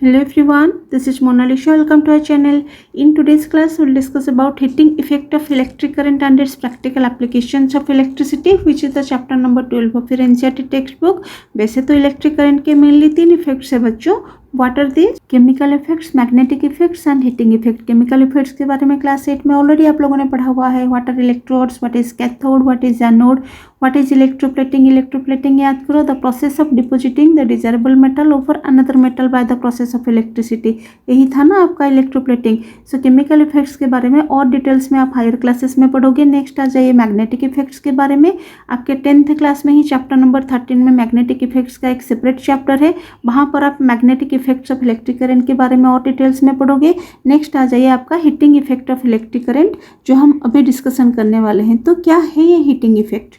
Hello everyone, this is Monalisha. Welcome to our channel. In today's class, we'll discuss about heating effect of electric current and its practical applications of electricity, which is the chapter number 12 of your NCERT textbook. वैसे तो electric current के mainly 3 effects है बच्चों. What are these? Chemical effects, magnetic effects and heating effect. Chemical effects के बारे में class 8 में already आप लोगों ने पढ़ा हुआ है. What are electrodes, what is cathode, what is anode, what is electroplating. Electroplating याद करो, the process of depositing the desirable metal over another metal by the process of electricity. यही था ना आपका इलेक्ट्रोप्लेटिंग. सो केमिकल इफेक्ट्स के बारे में और डिटेल्स में आप हायर क्लासेस में पढ़ोगे. नेक्स्ट आ जाइए मैग्नेटिक इफेक्ट्स के बारे में. आपके 10th क्लास में ही चैप्टर नंबर 13 में मैग्नेटिक इफेक्ट्स का एक सेपरेट चैप्टर है. वहाँ पर आप magnetic effects of electric current के बारे में और डिटेल्स में पढ़ोगे. नेक्स्ट आ जाइए आपका heating effect of electric current, जो हम अभी डिस्कशन करने वाले हैं. तो क्या है ये heating effect?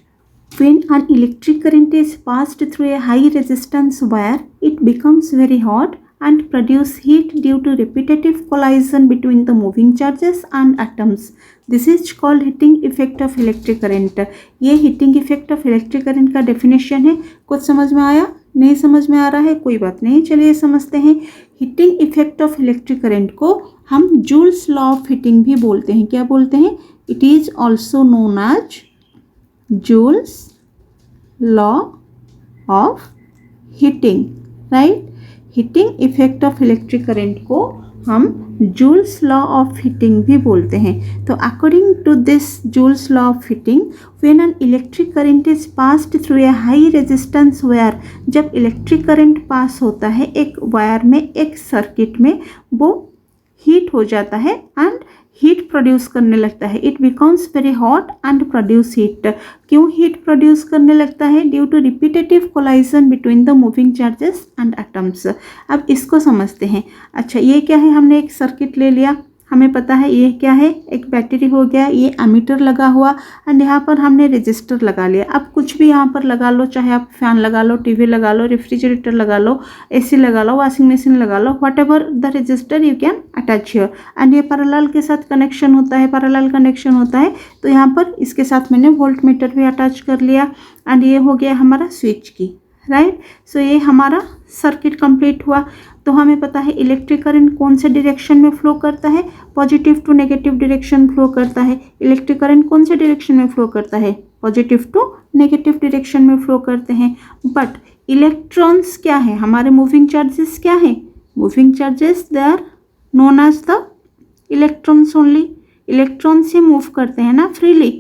When an electric current is passed through a high resistance wire, it becomes very hot and produce heat due to repetitive collision between the moving charges and atoms. This is called heating effect of electric current. ये heating effect of electric current का definition है. कुछ समझ में आया? नहीं समझ में आ रहा है? कोई बात नहीं, चलिए समझते हैं. Heating effect of electric current को हम जूल्स लॉ ऑफ हीटिंग भी बोलते हैं. क्या बोलते हैं? It is also known as Joule's law of heating, right? Heating effect of electric current को हम Joule's law of heating भी बोलते हैं. तो according to this Joule's law of heating, when an electric current is passed through a high resistance wire, जब electric current पास होता है एक वायर में, एक सर्किट में, वो हीट हो जाता है एंड हीट प्रोड्यूस करने लगता है. It becomes very hot and produce heat. क्यों हीट प्रोड्यूस करने लगता है? Due to repetitive collision between the moving charges and atoms. अब इसको समझते हैं. अच्छा, ये क्या है? हमने एक सर्किट ले लिया, हमें पता है ये क्या है, एक बैटरी हो गया, ये एमीटर लगा हुआ एंड यहाँ पर हमने रजिस्टर लगा लिया. अब कुछ भी यहाँ पर लगा लो, चाहे आप फैन लगा लो, टीवी लगा लो, रेफ्रिजरेटर लगा लो, एसी लगा लो, वॉशिंग मशीन लगा लो, whatever the register you can attach here. And ये पैरेलल के साथ कनेक्शन होता है, पैरेलल कनेक्शन होता है. तो यहाँ पर इसके साथ मैंने वोल्ट मीटर भी अटैच कर लिया एंड ये हो गया हमारा स्विच की, राइट. सो ये हमारा सर्किट कंप्लीट हुआ. तो हमें पता है इलेक्ट्रिक करंट कौन से डायरेक्शन में फ्लो करता है? Positive to negative direction flow करता है. इलेक्ट्रिक करंट कौन से डायरेक्शन में फ्लो करता है? पॉजिटिव टू नेगेटिव डायरेक्शन में फ्लो करते हैं. बट इलेक्ट्रॉन्स क्या है? हमारे मूविंग चार्जेस क्या है? Moving charges they are known as the electrons only. Electrons ही मूव करते हैं ना फ्रीली.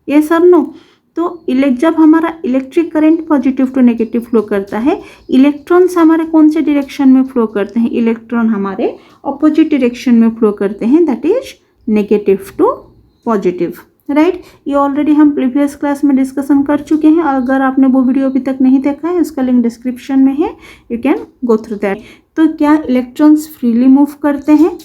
यस और नो? तो जब हमारा electric current positive to negative flow करता है, इलेक्ट्रॉन्स हमारे कौन से डायरेक्शन में फ्लो करते हैं? इलेक्ट्रॉन हमारे अपोजिट डायरेक्शन में फ्लो करते हैं, that is negative to positive, right. ये ऑलरेडी हम प्रीवियस क्लास में डिस्कशन कर चुके हैं. अगर आपने वो वीडियो अभी तक नहीं देखा है, उसका लिंक डिस्क्रिप्शन में है, you can go through that. तो क्या इलेक्ट्रॉन्स फ्रीली मूव करते हैं?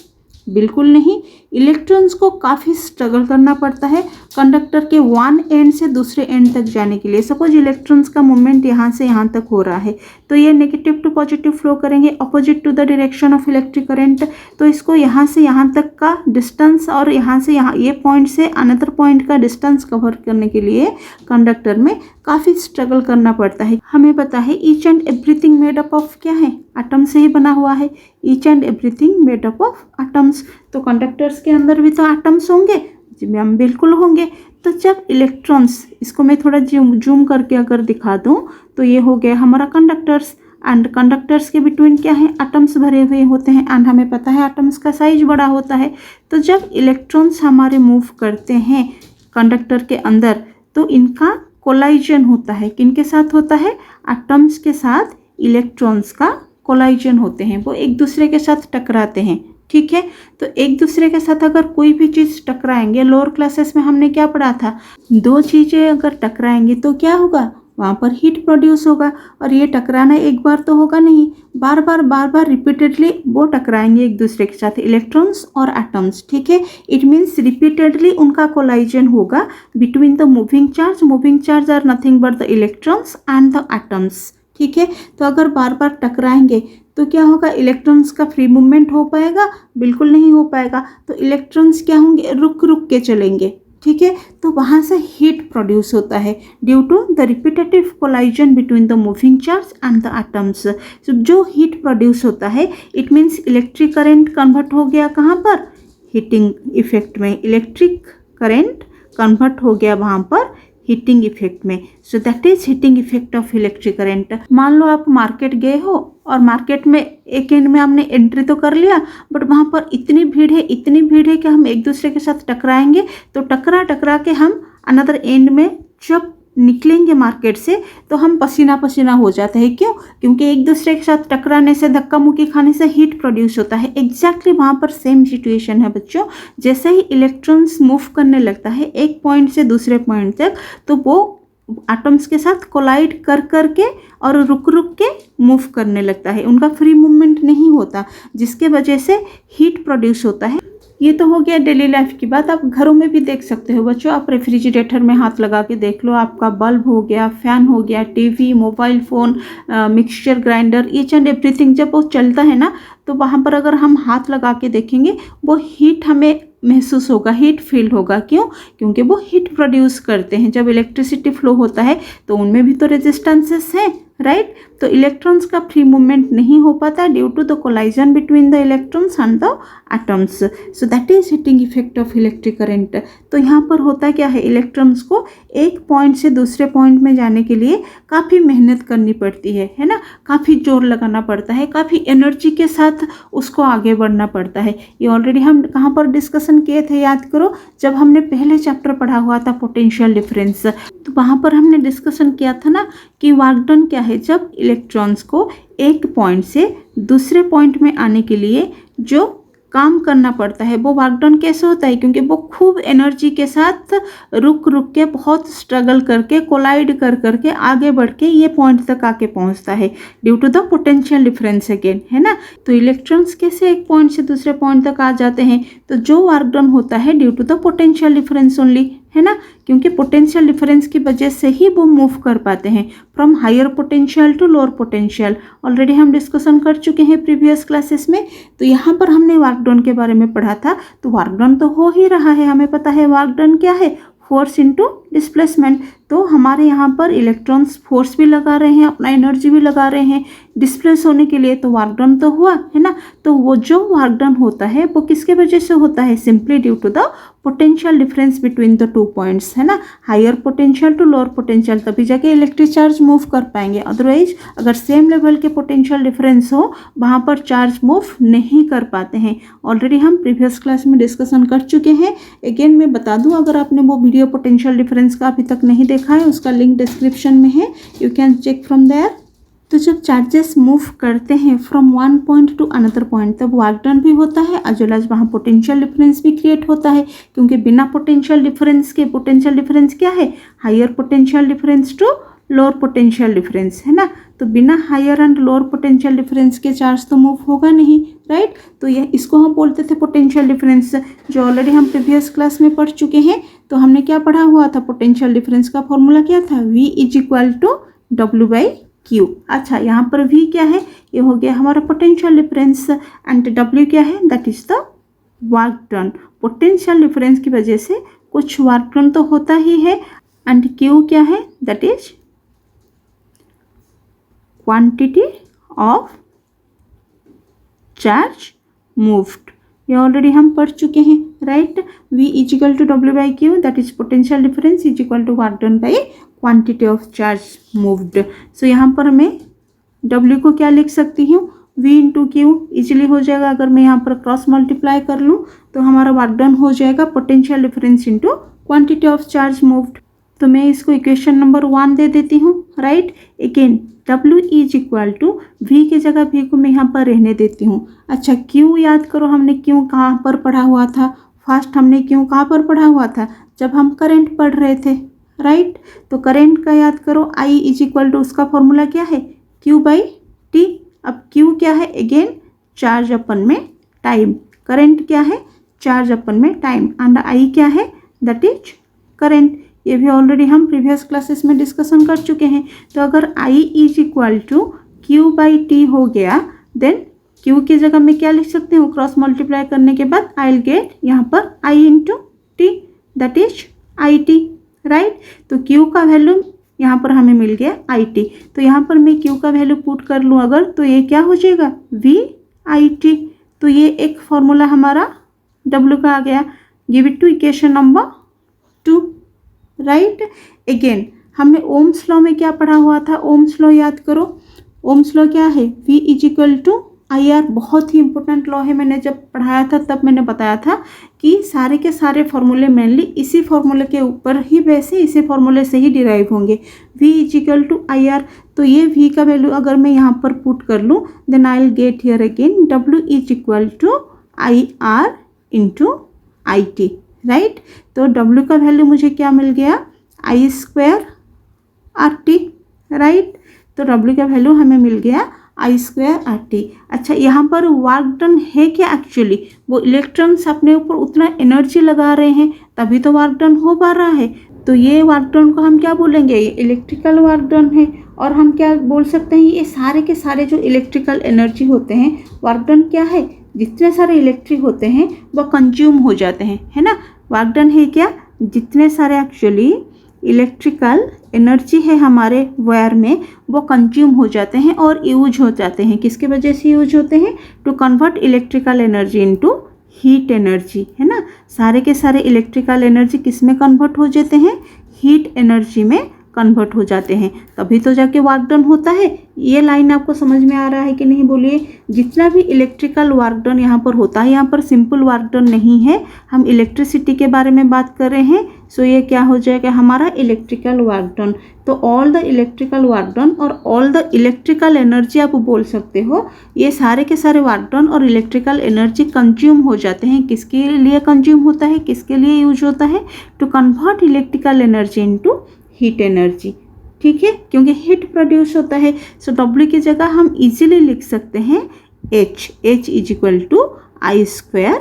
बिल्कुल नहीं. इलेक्ट्रॉन्स को काफ़ी स्ट्रगल करना पड़ता है कंडक्टर के वन एंड से दूसरे एंड तक जाने के लिए. सपोज इलेक्ट्रॉन्स का मूवमेंट यहाँ से यहाँ तक हो रहा है, तो ये नेगेटिव टू पॉजिटिव फ्लो करेंगे opposite to the direction of electric current. तो इसको यहाँ से यहाँ तक का डिस्टेंस और यहाँ से यहाँ ये पॉइंट से अनदर पॉइंट का डिस्टेंस कवर करने के लिए कंडक्टर में काफ़ी स्ट्रगल करना पड़ता है. हमें पता है each and everything made up of क्या है? एटम से ही बना हुआ है. Each and everything made up of atoms. तो कंडक्टर्स के अंदर भी तो एटम्स होंगे जी मैम, बिल्कुल होंगे. तो जब इलेक्ट्रॉन्स, इसको मैं थोड़ा जूम करके अगर दिखा दूं, तो ये हो गया हमारा कंडक्टर्स. एंड कंडक्टर्स के बिटवीन क्या है? एटम्स भरे हुए होते हैं एंड हमें पता है एटम्स का साइज बड़ा होता है. तो जब इलेक्ट्रॉन्स हमारे मूव करते हैं कंडक्टर के अंदर, तो इनका कोलाइजन होता है. किनके साथ होता है? एटम्स के साथ इलेक्ट्रॉन्स का कोलाइजन होते हैं, वो एक दूसरे के साथ टकराते हैं, ठीक है. तो एक दूसरे के साथ अगर कोई भी चीज़ टकराएंगे, लोअर क्लासेस में हमने क्या पढ़ा था? दो चीज़ें अगर टकराएंगी तो क्या होगा? वहाँ पर हीट प्रोड्यूस होगा. और ये टकराना एक बार तो होगा नहीं, बार बार रिपीटेडली वो टकराएंगे एक दूसरे के साथ, इलेक्ट्रॉन्स और एटम्स, ठीक है. इट मीन्स रिपीटेडली उनका कोलाइजन होगा between the moving charge. Moving charge are nothing but the electrons and the atoms, ठीक है. तो अगर बार बार टकराएंगे तो क्या होगा? इलेक्ट्रॉन्स का फ्री मूवमेंट हो पाएगा? बिल्कुल नहीं हो पाएगा. तो इलेक्ट्रॉन्स क्या होंगे? रुक रुक के चलेंगे, ठीक है, तो वहाँ से हीट प्रोड्यूस होता है due to the repetitive collision between the moving charge and the atoms. जो हीट प्रोड्यूस होता है it means electric current convert हो गया कहाँ पर, हीटिंग इफेक्ट में। इलेक्ट्रिक करंट कन्वर्ट हो गया वहाँ पर हीटिंग इफेक्ट में। So that is heating effect of electric current. मान लो आप मार्केट गए हो और मार्केट में एक एंड में आपने एंट्री तो कर लिया, बट वहाँ पर इतनी भीड़ है कि हम एक दूसरे के साथ टकराएंगे, तो टकरा के हम अनदर एंड में जब निकलेंगे मार्केट से तो हम पसीना पसीना हो जाते हैं। क्यों? क्योंकि एक दूसरे के साथ टकराने से, धक्का मुक्की खाने से हीट प्रोड्यूस होता है। एग्जैक्टली वहाँ पर सेम सिचुएशन है बच्चों। जैसे ही इलेक्ट्रॉन्स मूव करने लगता है एक पॉइंट से दूसरे पॉइंट तक, तो वो एटम्स के साथ कोलाइड कर के और रुक के मूव करने लगता है। उनका फ्री मूवमेंट नहीं होता, जिसके वजह से हीट प्रोड्यूस होता है। ये तो हो गया डेली लाइफ की बात। आप घरों में भी देख सकते हो बच्चों। आप रेफ्रिजरेटर में हाथ लगा के देख लो, आपका बल्ब हो गया, फैन हो गया, TV, mobile phone, mixture grinder, each and everything जब वो चलता है ना, तो वहाँ पर अगर हम हाथ लगा के देखेंगे वो हीट हमें महसूस होगा, हीट फील होगा। क्यों? क्योंकि वो हीट प्रोड्यूस करते हैं। जब इलेक्ट्रिसिटी फ्लो होता है तो उनमें भी तो रेजिस्टेंसेस हैं, राइट? तो इलेक्ट्रॉन्स का फ्री मूवमेंट नहीं हो पाता due to the collision between the electrons and the atoms. So that is heating effect of electric current. तो यहाँ पर होता क्या है, इलेक्ट्रॉन्स को एक पॉइंट से दूसरे पॉइंट में जाने के लिए काफ़ी मेहनत करनी पड़ती है ना, काफ़ी जोर लगाना पड़ता है, काफ़ी एनर्जी के साथ उसको आगे बढ़ना पड़ता है। ये ऑलरेडी हम कहाँ पर डिस्कशन किए थे, याद करो, जब हमने पहले चैप्टर पढ़ा हुआ था पोटेंशियल डिफरेंस। तो वहाँ पर हमने डिस्कशन किया था ना कि वर्क डन क्या है, जब इलेक्ट्रॉन्स को एक पॉइंट से दूसरे पॉइंट में आने के लिए जो काम करना पड़ता है वो वर्क डन कैसे होता है, क्योंकि वो खूब एनर्जी के साथ रुक के बहुत स्ट्रगल करके कोलाइड करके आगे बढ़ के ये पॉइंट तक आके पहुंचता है due to the potential difference again, है ना। तो इलेक्ट्रॉन्स कैसे एक पॉइंट से दूसरे पॉइंट तक आ जाते हैं, तो जो वर्क डन होता है due to the potential difference only, है ना, क्योंकि पोटेंशियल डिफरेंस की वजह से ही वो मूव कर पाते हैं from higher potential to lower potential. Already हम डिस्कशन कर चुके हैं प्रीवियस क्लासेस में। तो यहाँ पर हमने वर्क डन के बारे में पढ़ा था। तो वर्क डन तो हो ही रहा है, हमें पता है वर्क डन क्या है, फोर्स इनटू डिस्प्लेसमेंट। तो हमारे यहाँ पर इलेक्ट्रॉन्स फोर्स भी लगा रहे हैं, अपना एनर्जी भी लगा रहे हैं डिस्प्लेस होने के लिए, तो वर्क डन तो हुआ, है ना। तो वो जो वर्क डन होता है वो किसके वजह से होता है, simply due to the potential difference between the two points, है ना, higher potential to lower potential, तभी जाके इलेक्ट्रिक चार्ज मूव कर पाएंगे। अदरवाइज अगर सेम लेवल के पोटेंशियल डिफरेंस हो वहाँ पर चार्ज मूव नहीं कर पाते हैं। ऑलरेडी हम प्रीवियस क्लास में डिस्कशन कर चुके हैं। अगेन मैं बता दूं, अगर आपने वो वीडियो पोटेंशियल डिफरेंस का अभी तक नहीं देखा है, उसका लिंक डिस्क्रिप्शन में है, you can check from there. तो जब चार्जेस मूव करते हैं from one point to another point, तब वर्क डन भी होता है एज वेल एज वहाँ पोटेंशियल डिफरेंस भी क्रिएट होता है, क्योंकि बिना पोटेंशियल डिफरेंस के, पोटेंशियल डिफरेंस क्या है, higher potential difference to lower potential difference, है ना। तो बिना higher and lower potential difference के चार्ज तो मूव होगा नहीं, राइट। तो ये इसको हम बोलते थे पोटेंशियल डिफरेंस, जो ऑलरेडी हम प्रीवियस क्लास में पढ़ चुके हैं। तो हमने क्या पढ़ा हुआ था, पोटेंशियल डिफरेंस का फॉर्मूला क्या था, V is equal to W/Q। अच्छा, यहाँ पर V क्या है, ये हो गया हमारा पोटेंशियल डिफरेंस, एंड W क्या है, that is the work done. Potential difference की वजह से कुछ वर्क डन तो होता ही है, एंड Q क्या है, that is quantity of charge moved. ये ऑलरेडी हम पढ़ चुके हैं, right. V is equal to W/Q, that is potential difference is equal to work done by quantity of charge moved. So यहाँ पर मैं W को क्या लिख सकती हूँ, V इंटू Q इजिली हो जाएगा। अगर मैं यहाँ पर क्रॉस मल्टीप्लाई कर लूँ तो हमारा वर्क डन हो जाएगा potential difference into quantity of charge moved. तो मैं इसको इक्वेशन नंबर 1 दे देती हूँ, right. Again W is equal to V की जगह V को मैं यहाँ पर रहने देती हूँ। अच्छा, Q याद करो, हमने Q कहाँ पर पढ़ा हुआ था, फर्स्ट हमने Q कहाँ पर पढ़ा हुआ था, जब हम करंट पढ़ रहे थे, राइट। तो करंट का याद करो, I इज इक्वल टू, उसका फॉर्मूला क्या है, Q/T। अब Q क्या है, अगेन चार्ज अपन में टाइम, करंट क्या है, चार्ज अपन में टाइम, एंड I क्या है, दैट इज करंट। ये भी ऑलरेडी हम प्रीवियस क्लासेस में डिस्कशन कर चुके हैं। तो अगर I is equal to Q/T हो गया, देन Q की जगह मैं क्या लिख सकती हूँ, क्रॉस मल्टीप्लाई करने के बाद आई विल गेट यहाँ पर I into T, that is IT, right. तो Q का वैल्यू यहाँ पर हमें मिल गया IT। तो यहाँ पर मैं Q का वैल्यू पुट कर लूँ अगर, तो ये क्या हो जाएगा VIT। तो ये एक फॉर्मूला हमारा W का आ गया। Give it to equation number 2, right. Again हमने ओम्स लॉ में क्या पढ़ा हुआ था, ओम्स लॉ याद करो। ओम्स लॉ क्या है, V = IR। बहुत ही इंपॉर्टेंट लॉ है। मैंने जब पढ़ाया था तब मैंने बताया था कि सारे के सारे फॉर्मूले मेनली इसी फॉर्मूले के ऊपर ही वैसे इसी फॉर्मूले से ही डिराइव होंगे। V = IR। तो ये V का वैल्यू अगर मैं यहाँ पर पुट कर लूँ, then I will get here again W = IR × IT, right. तो W का वैल्यू मुझे क्या मिल गया, I² RT, राइट। तो W का वैल्यू हमें मिल गया I² RT। अच्छा, यहाँ पर वर्क डन है क्या, एक्चुअली वो इलेक्ट्रॉन्स अपने ऊपर उतना एनर्जी लगा रहे हैं तभी तो वर्क डन हो पा रहा है। तो ये वर्क डन को हम क्या बोलेंगे, ये इलेक्ट्रिकल वर्क डन है। और हम क्या बोल सकते हैं, ये सारे के सारे जो इलेक्ट्रिकल एनर्जी होते हैं, वर्क डन क्या है, जितने सारे इलेक्ट्रिक होते हैं वो कंज्यूम हो जाते हैं, है ना। वर्क डन है क्या, जितने सारे एक्चुअली इलेक्ट्रिकल एनर्जी है हमारे वायर में वो कंज्यूम हो जाते हैं और यूज हो जाते हैं। किसके वजह से यूज होते हैं, to convert electrical energy into heat energy, है ना। सारे के सारे इलेक्ट्रिकल एनर्जी किस में कन्वर्ट हो जाते हैं, हीट एनर्जी में कन्वर्ट हो जाते हैं, तभी तो जाके वर्क डन होता है। ये लाइन आपको समझ में आ रहा है कि नहीं, बोलिए। जितना भी इलेक्ट्रिकल वर्क डन यहाँ पर होता है, यहाँ पर सिंपल वर्क डन नहीं है, हम इलेक्ट्रिसिटी के बारे में बात कर रहे हैं। सो ये क्या हो जाएगा हमारा इलेक्ट्रिकल वर्क डन। तो all the electrical work done और ऑल द इलेक्ट्रिकल एनर्जी आप बोल सकते हो, ये सारे के सारे वर्क डन और इलेक्ट्रिकल एनर्जी कंज्यूम हो जाते हैं। किसके लिए कंज्यूम होता है, किसके लिए यूज होता है, to convert electrical energy into heat energy, ठीक है, क्योंकि हीट प्रोड्यूस होता है। सो W की जगह हम इजीली लिख सकते हैं H = I²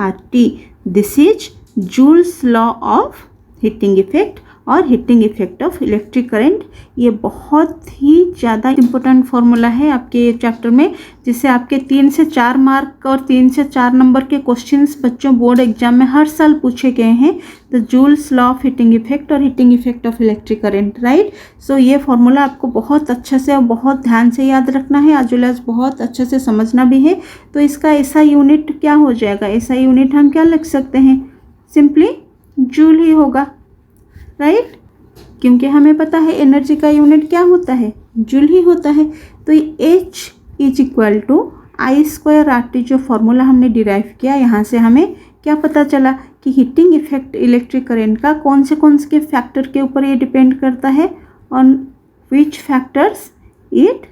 RT। This is Joule's law of heating effect और heating effect of electric current. ये बहुत ही ज़्यादा इम्पोर्टेंट फॉर्मूला है आपके चैप्टर में, जिससे आपके 3 से 4 मार्क और 3 से 4 नंबर के क्वेश्चंस बच्चों बोर्ड एग्जाम में हर साल पूछे गए हैं। The Joule's law of heating effect और heating effect of electric current, right. So ये फॉर्मूला आपको बहुत अच्छे से और बहुत ध्यान से याद रखना है, एज वेल एज बहुत अच्छे से समझना भी है। तो इसका ऐसा यूनिट क्या हो जाएगा, ऐसा यूनिट हम क्या लिख सकते हैं, सिंपली जूल ही होगा, राइट। क्योंकि हमें पता है एनर्जी का यूनिट क्या होता है, जूल ही होता है। तो ये H = I² RT जो फॉर्मूला हमने डिराइव किया, यहाँ से हमें क्या पता चला कि हीटिंग इफेक्ट इलेक्ट्रिक करंट का कौन से फैक्टर के ऊपर ये डिपेंड करता है, on which factors it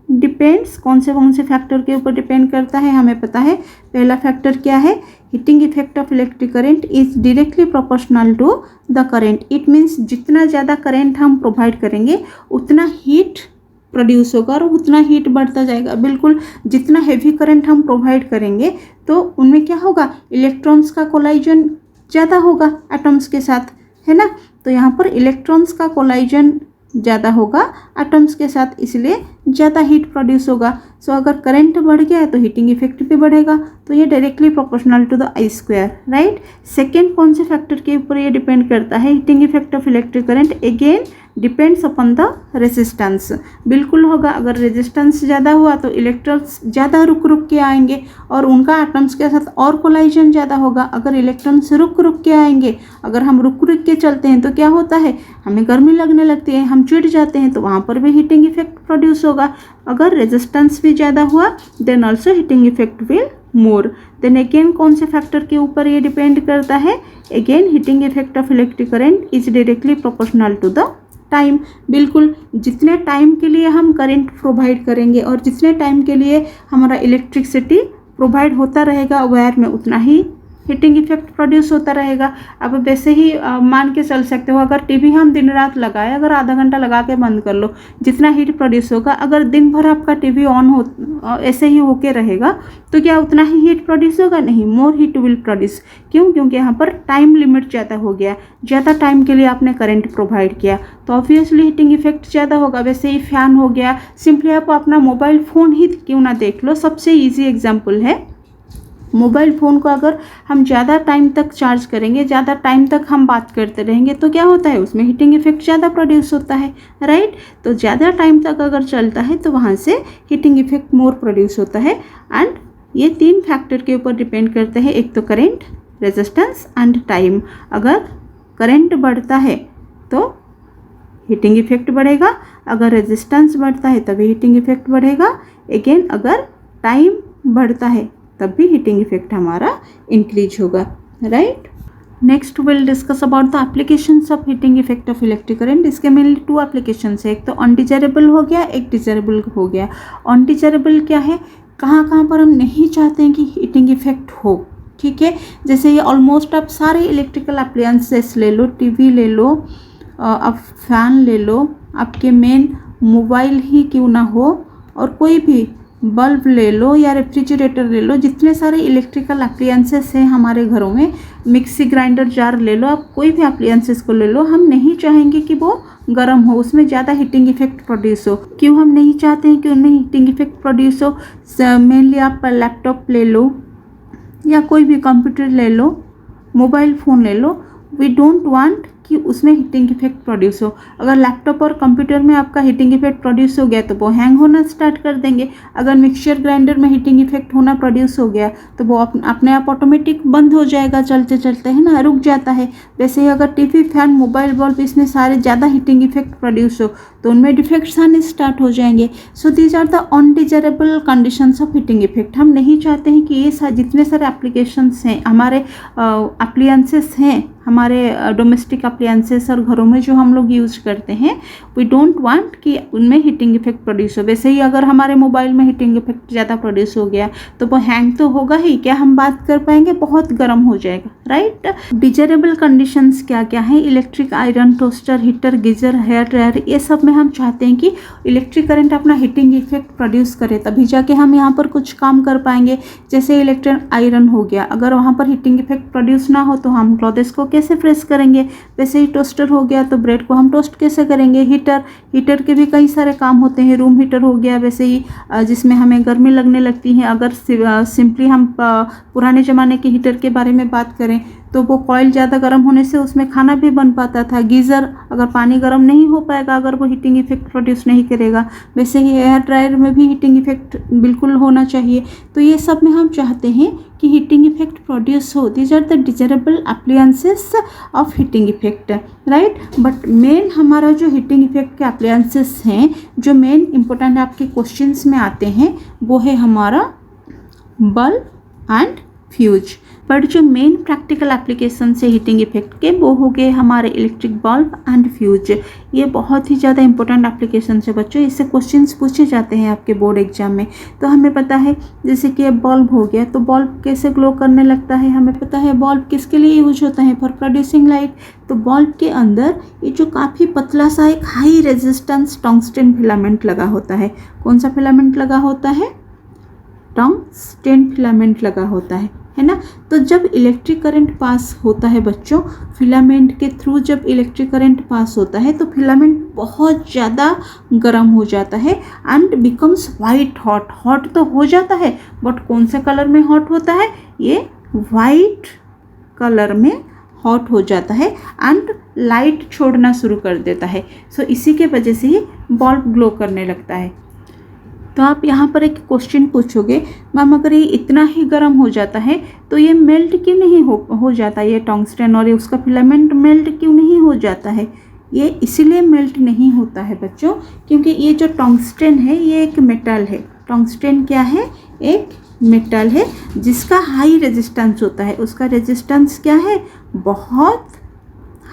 depends, कौन से फैक्टर के ऊपर डिपेंड करता है। हमें पता है पहला फैक्टर क्या है, heating effect of electric current is directly proportional to the current. It means जितना ज़्यादा करंट हम प्रोवाइड करेंगे उतना हीट प्रोड्यूस होगा और उतना हीट बढ़ता जाएगा। बिल्कुल, जितना हेवी करंट हम प्रोवाइड करेंगे तो उनमें क्या होगा, इलेक्ट्रॉन्स का कोलाइजन ज़्यादा होगा एटम्स के साथ, है ना। तो यहाँ पर इलेक्ट्रॉन्स का कोलाइजन ज़्यादा होगा एटम्स के साथ, इसलिए ज़्यादा हीट प्रोड्यूस होगा। सो अगर करंट बढ़ गया है तो हीटिंग इफेक्ट भी बढ़ेगा। तो ये directly proportional to the I², right. Second कौन से फैक्टर के ऊपर ये डिपेंड करता है, heating effect of electric current again depends upon the resistance. बिल्कुल होगा, अगर रेजिस्टेंस ज़्यादा हुआ तो इलेक्ट्रॉन्स ज़्यादा रुक के आएंगे और उनका एटम्स के साथ और कोलाइजन ज़्यादा होगा। अगर इलेक्ट्रॉन्स रुक के आएंगे, अगर हम रुक के चलते हैं तो क्या होता है, हमें गर्मी लगने लगती है, हम चिढ़ जाते हैं, तो वहाँ पर भी हीटिंग इफेक्ट प्रोड्यूस होगा। अगर रेजिस्टेंस भी ज़्यादा हुआ then also heating effect will more. Then again कौन से फैक्टर के ऊपर ये डिपेंड करता है, again heating effect of electric current is directly proportional to the time. बिल्कुल, जितने टाइम के लिए हम करंट प्रोवाइड करेंगे और जितने टाइम के लिए हमारा इलेक्ट्रिसिटी प्रोवाइड होता रहेगा वायर में, उतना ही हीटिंग इफेक्ट प्रोड्यूस होता रहेगा। अब वैसे ही मान के चल सकते हो, अगर टीवी हम दिन रात लगाए, अगर आधा घंटा लगा के बंद कर लो, जितना हीट प्रोड्यूस होगा, अगर दिन भर आपका टीवी ऑन हो ऐसे ही होके रहेगा तो क्या उतना ही हीट प्रोड्यूस होगा, नहीं, मोर हीट विल प्रोड्यूस। क्यों, क्योंकि यहाँ पर टाइम लिमिट ज़्यादा हो गया, ज़्यादा टाइम के लिए आपने करंट प्रोवाइड किया तो ऑब्वियसली हीटिंग इफेक्ट ज़्यादा होगा। वैसे ही फैन हो गया, सिंपली आप अपना मोबाइल फ़ोन ही क्यों ना देख लो, सबसे ईजी एग्जाम्पल है मोबाइल फ़ोन को अगर हम ज़्यादा टाइम तक चार्ज करेंगे, ज़्यादा टाइम तक हम बात करते रहेंगे तो क्या होता है, उसमें हीटिंग इफेक्ट ज़्यादा प्रोड्यूस होता है, राइट। तो ज़्यादा टाइम तक अगर चलता है तो वहाँ से हीटिंग इफेक्ट मोर प्रोड्यूस होता है। एंड ये 3 फैक्टर के ऊपर डिपेंड करते हैं, एक तो करेंट, रेजिस्टेंस एंड टाइम। अगर करंट बढ़ता है तो हीटिंग इफेक्ट बढ़ेगा, अगर रेजिस्टेंस बढ़ता है तभी हीटिंग इफेक्ट बढ़ेगा, अगेन अगर टाइम बढ़ता है तब भी हीटिंग इफेक्ट हमारा इंक्रीज होगा, right. Next will discuss about the applications of heating effect of electric current. इसके मेनली 2 एप्लीकेशंस है, एक तो अनडिजायरेबल हो गया, एक डिजायरेबल हो गया। अनडिजायरेबल क्या है, कहाँ कहाँ पर हम नहीं चाहते हैं कि हीटिंग इफेक्ट हो, ठीक है। जैसे ये ऑलमोस्ट आप सारे इलेक्ट्रिकल अप्लायंसेस ले लो, टीवी ले लो, आप फैन ले लो, आपके मेन मोबाइल ही क्यों ना हो, और कोई भी बल्ब ले लो या रेफ्रिजरेटर ले लो, जितने सारे इलेक्ट्रिकल अप्लायंसेस हैं हमारे घरों में, मिक्सी ग्राइंडर जार ले लो, आप कोई भी अप्लायंसेस को ले लो, हम नहीं चाहेंगे कि वो गर्म हो, उसमें ज़्यादा हीटिंग इफेक्ट प्रोड्यूस हो। क्यों हम नहीं चाहते हैं कि उनमें हीटिंग इफेक्ट प्रोड्यूस हो? मेनली आप लैपटॉप ले लो या कोई भी कंप्यूटर ले लो, मोबाइल फ़ोन ले लो, वी डोंट वांट कि उसमें हीटिंग इफेक्ट प्रोड्यूस हो। अगर लैपटॉप और कंप्यूटर में आपका हीटिंग इफेक्ट प्रोड्यूस हो गया तो वो हैंग होना स्टार्ट कर देंगे। अगर मिक्सचर ग्राइंडर में हीटिंग इफेक्ट होना प्रोड्यूस हो गया तो वो अपने आप ऑटोमेटिक बंद हो जाएगा, चलते चलते, है ना, रुक जाता है। वैसे ही अगर टीवी, फैन, मोबाइल, बल्ब, इसमें सारे ज़्यादा हीटिंग इफेक्ट प्रोड्यूस हो तो उनमें डिफेक्ट्स आने स्टार्ट हो जाएंगे। So these are the undesirable conditions of heating effect. हम नहीं चाहते हैं कि ये जितने सारे एप्लीकेशंस हैं, हमारे अप्लायंसेस हैं, हमारे डोमेस्टिक अप्लायंसेस और घरों में जो हम लोग यूज करते हैं, वी डोंट वांट कि उनमें हीटिंग इफेक्ट प्रोड्यूस हो। वैसे ही अगर हमारे मोबाइल में हीटिंग इफेक्ट ज़्यादा प्रोड्यूस हो गया तो वो हैंग तो होगा ही, क्या हम बात कर पाएंगे, बहुत गर्म हो जाएगा, राइट। डिजायरेबल कंडीशंस क्या क्या है? Electric iron, toaster, heater, geyser, hair dryer, ये सब में हम चाहते हैं कि इलेक्ट्रिक करंट अपना हीटिंग इफेक्ट प्रोड्यूस करे, तभी जाके हम यहाँ पर कुछ काम कर पाएंगे। जैसे इलेक्ट्रिक आयरन हो गया, अगर वहाँ पर हीटिंग इफेक्ट प्रोड्यूस ना हो तो हम क्लॉथ्स को कैसे प्रेस करेंगे? वैसे ही टोस्टर हो गया तो ब्रेड को हम टोस्ट कैसे करेंगे? हीटर के भी कई सारे काम होते हैं। रूम हीटर हो गया वैसे ही, जिसमें हमें गर्मी लगने लगती है। अगर सिंपली हम पुराने ज़माने के हीटर के बारे में बात करें तो वो कॉइल ज़्यादा गर्म होने से उसमें खाना भी बन पाता था। गीज़र, अगर पानी गर्म नहीं हो पाएगा अगर वो हीटिंग इफेक्ट प्रोड्यूस नहीं करेगा। वैसे ही हेयर ड्रायर में भी हीटिंग इफेक्ट बिल्कुल होना चाहिए। तो ये सब में हम चाहते हैं कि हीटिंग इफेक्ट प्रोड्यूस हो। These are the desirable appliances of heating effect, right. But main हमारा जो हीटिंग इफेक्ट के अप्लायंसेस हैं, जो मेन इंपॉर्टेंट आपके क्वेश्चंस में आते हैं, वो है हमारा बल्ब एंड फ्यूज। बट जो मेन प्रैक्टिकल एप्लीकेशन है हीटिंग इफेक्ट के, वो हो गए हमारे इलेक्ट्रिक बल्ब एंड फ्यूज। ये बहुत ही ज़्यादा इंपॉर्टेंट एप्लीकेशन है बच्चों, इससे क्वेश्चंस पूछे जाते हैं आपके बोर्ड एग्जाम में। तो हमें पता है जैसे कि बल्ब हो गया, तो बल्ब कैसे ग्लो करने लगता है, हमें पता है बल्ब किसके लिए यूज होता है, फॉर प्रोड्यूसिंग लाइट। तो बल्ब के अंदर ये जो काफ़ी पतला सा एक हाई रेजिस्टेंस टंगस्टन फिलामेंट लगा होता है। कौन सा फिलामेंट लगा होता है? टंगस्टन फिलामेंट लगा होता है ना। तो जब इलेक्ट्रिक करंट पास होता है बच्चों, फिलामेंट के थ्रू जब इलेक्ट्रिक करंट पास होता है तो फिलामेंट बहुत ज़्यादा गर्म हो जाता है and becomes white hot. Hot तो हो जाता है बट कौन से कलर में हॉट होता है? ये वाइट कलर में हॉट हो जाता है एंड लाइट छोड़ना शुरू कर देता है। सो इसी के वजह से ही बल्ब ग्लो करने लगता है। तो आप यहाँ पर एक क्वेश्चन पूछोगे, मैम अगर ये इतना ही गर्म हो जाता है तो ये मेल्ट क्यों नहीं हो जाता, ये टंगस्टन और ये उसका फिलामेंट मेल्ट क्यों नहीं हो जाता है? ये इसीलिए मेल्ट नहीं होता है बच्चों क्योंकि ये जो टंगस्टन है ये एक मेटल है। टंगस्टन क्या है? एक मेटल है जिसका हाई रेजिस्टेंस होता है। उसका रेजिस्टेंस क्या है? बहुत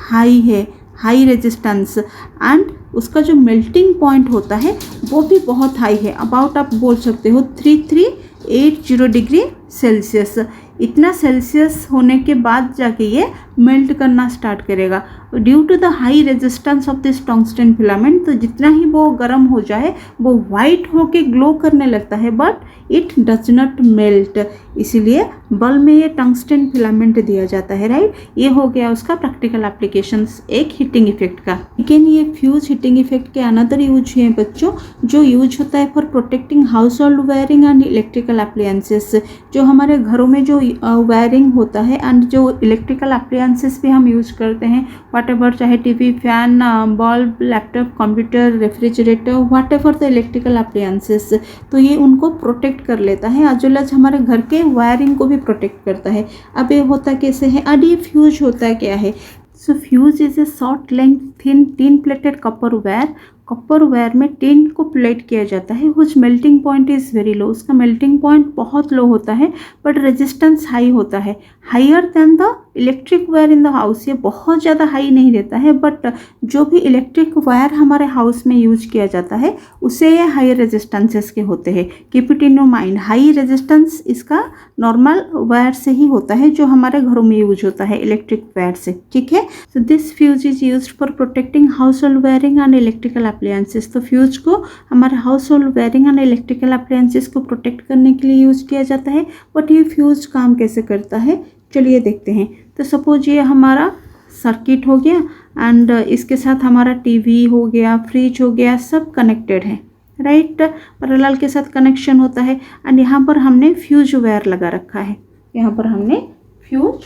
हाई है, हाई रेजिस्टेंस। एंड उसका जो मेल्टिंग पॉइंट होता है वो भी बहुत हाई है, अबाउट आप बोल सकते हो 3380 डिग्री सेल्सियस। इतना सेल्सियस होने के बाद जाके ये मेल्ट करना स्टार्ट करेगा due to the high resistance of this tungsten filament. तो जितना ही वो गर्म हो जाए वो वाइट होके ग्लो करने लगता है but it does not melt, इसीलिए बल्ब में ये टंगस्टन फिलामेंट दिया जाता है, राइट। ये हो गया उसका प्रैक्टिकल एप्लीकेशंस एक हीटिंग इफेक्ट का। लेकिन ये फ्यूज हीटिंग इफेक्ट के अनदर यूज है बच्चों, जो यूज होता है for protecting house hold wiring and electrical appliances. जो हमारे घरों में जो वायरिंग होता है एंड जो इलेक्ट्रिकल अप्लायंसेस भी हम यूज करते हैं, वट एवर, चाहे TV, fan, bulb, laptop, computer, refrigerator, what ever the electrical appliances, तो ये उनको प्रोटेक्ट कर लेता है एज वेल एज हमारे घर के वायरिंग को भी प्रोटेक्ट करता है। अब ये होता कैसे है, अब ये फ्यूज होता क्या है। So fuse is a short length thin tin plated copper wire. Copper wire में टिन को प्लेट किया जाता है which melting point is very low. उसका मेल्टिंग पॉइंट बहुत लो होता है बट रेजिस्टेंस हाई होता है, higher than the electric wire in the house. ये बहुत ज़्यादा हाई नहीं रहता है बट जो भी इलेक्ट्रिक वायर हमारे हाउस में यूज किया जाता है उसे ये हाई रेजिस्टेंसेस के होते हैं। Keep it in your mind, high resistance इसका नॉर्मल वायर से ही होता है जो हमारे घरों में यूज होता है इलेक्ट्रिक वायर से, ठीक है। So this fuse is used for protecting house hold wiring and electrical appliances. तो फ्यूज को हमारे house hold wiring and electrical appliances को प्रोटेक्ट करने के लिए यूज किया जाता है। बट ये फ्यूज काम कैसे करता है चलिए देखते हैं। तो सपोज ये हमारा सर्किट हो गया एंड इसके साथ हमारा टीवी हो गया, फ्रिज हो गया, सब कनेक्टेड है, राइट। पैरेलल के साथ कनेक्शन होता है एंड यहाँ पर हमने फ्यूज वायर लगा रखा है, यहाँ पर हमने फ्यूज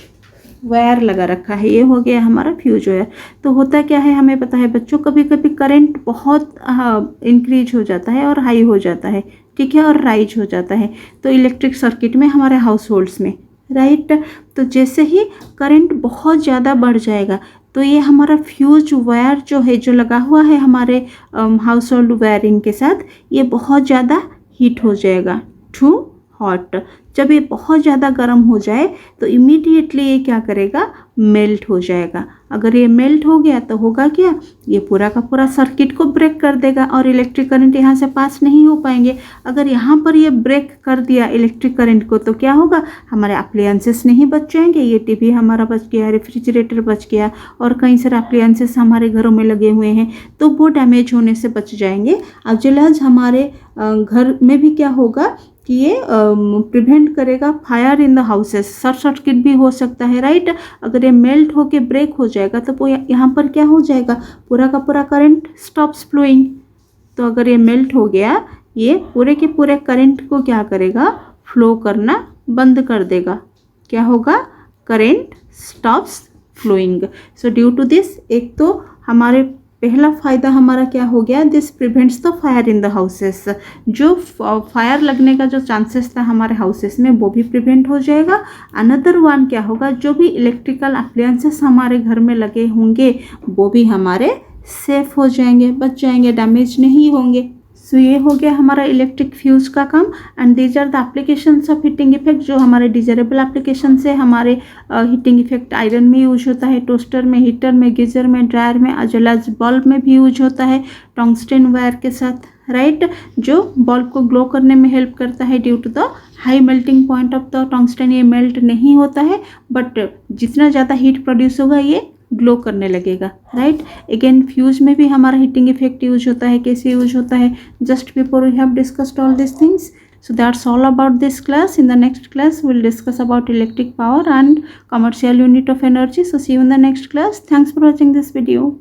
वायर लगा रखा है, ये हो गया हमारा फ्यूज वायर। तो होता क्या है हमें पता है बच्चों, कभी कभी करंट बहुत इंक्रीज हो जाता है और हाई हो जाता है, ठीक है, और राइज हो जाता है तो इलेक्ट्रिक सर्किट में हमारे हाउस होल्ड्स में, राइट। तो जैसे ही करंट बहुत ज़्यादा बढ़ जाएगा तो ये हमारा फ्यूज वायर जो है, जो लगा हुआ है हमारे हाउस होल्ड वायरिंग के साथ, ये बहुत ज़्यादा हीट हो जाएगा, टू हॉट। जब ये बहुत ज़्यादा गर्म हो जाए तो इमीडिएटली ये क्या करेगा, मेल्ट हो जाएगा। अगर ये मेल्ट हो गया तो होगा क्या, ये पूरा का पूरा सर्किट को ब्रेक कर देगा और इलेक्ट्रिक करंट यहाँ से पास नहीं हो पाएंगे। अगर यहाँ पर ये ब्रेक कर दिया इलेक्ट्रिक करंट को तो क्या होगा, हमारे अप्लायंसेस नहीं बच जाएंगे। ये टीवी हमारा बच गया, रेफ्रिजरेटर बच गया और कई सारे अप्लायंसेस हमारे घरों में लगे हुए हैं तो वो डैमेज होने से बच जाएंगे। एज वेल एज हमारे घर में भी क्या होगा कि ये प्रिवेंट करेगा fire in the houses, short circuit भी हो सकता है, राइट। अगर ये मेल्ट होके ब्रेक हो जाएगा तो वो यहाँ पर क्या हो जाएगा, पूरा का पूरा करंट स्टॉप्स फ्लोइंग। तो अगर ये मेल्ट हो गया, ये पूरे के पूरे करंट को क्या करेगा, फ्लो करना बंद कर देगा। क्या होगा, current stops flowing. So due to this, एक तो हमारे पहला फ़ायदा हमारा क्या हो गया, this prevents the fire in the houses. जो फायर लगने का जो चांसेस था हमारे हाउसेस में वो भी प्रिवेंट हो जाएगा। अनदर वन क्या होगा, जो भी इलेक्ट्रिकल अप्लायंसेस हमारे घर में लगे होंगे वो भी हमारे सेफ हो जाएंगे, बच जाएंगे, डैमेज नहीं होंगे। सो ये हो गया हमारा इलेक्ट्रिक फ्यूज का काम and these are the applications of heating effect, जो हमारे डिजायरेबल एप्लीकेशन से हमारे हीटिंग इफेक्ट आयरन में यूज होता है, टोस्टर में, हीटर में, गीजर में, ड्रायर में, एज वेल एज बल्ब में भी यूज होता है टंगस्टन वायर के साथ, राइट। जो बल्ब को ग्लो करने में हेल्प करता है due to the high melting point of the tungsten. ये मेल्ट नहीं होता है बट जितना ज़्यादा हीट प्रोड्यूस होगा ये ग्लो करने लगेगा, राइट। अगेन फ्यूज में भी हमारा हीटिंग इफेक्ट यूज होता है। कैसे यूज होता है, just before we have discussed all this things. So that's all about this class. In the next class we'll discuss about electric power and commercial unit of energy. So see you in the next class. Thanks for watching this video.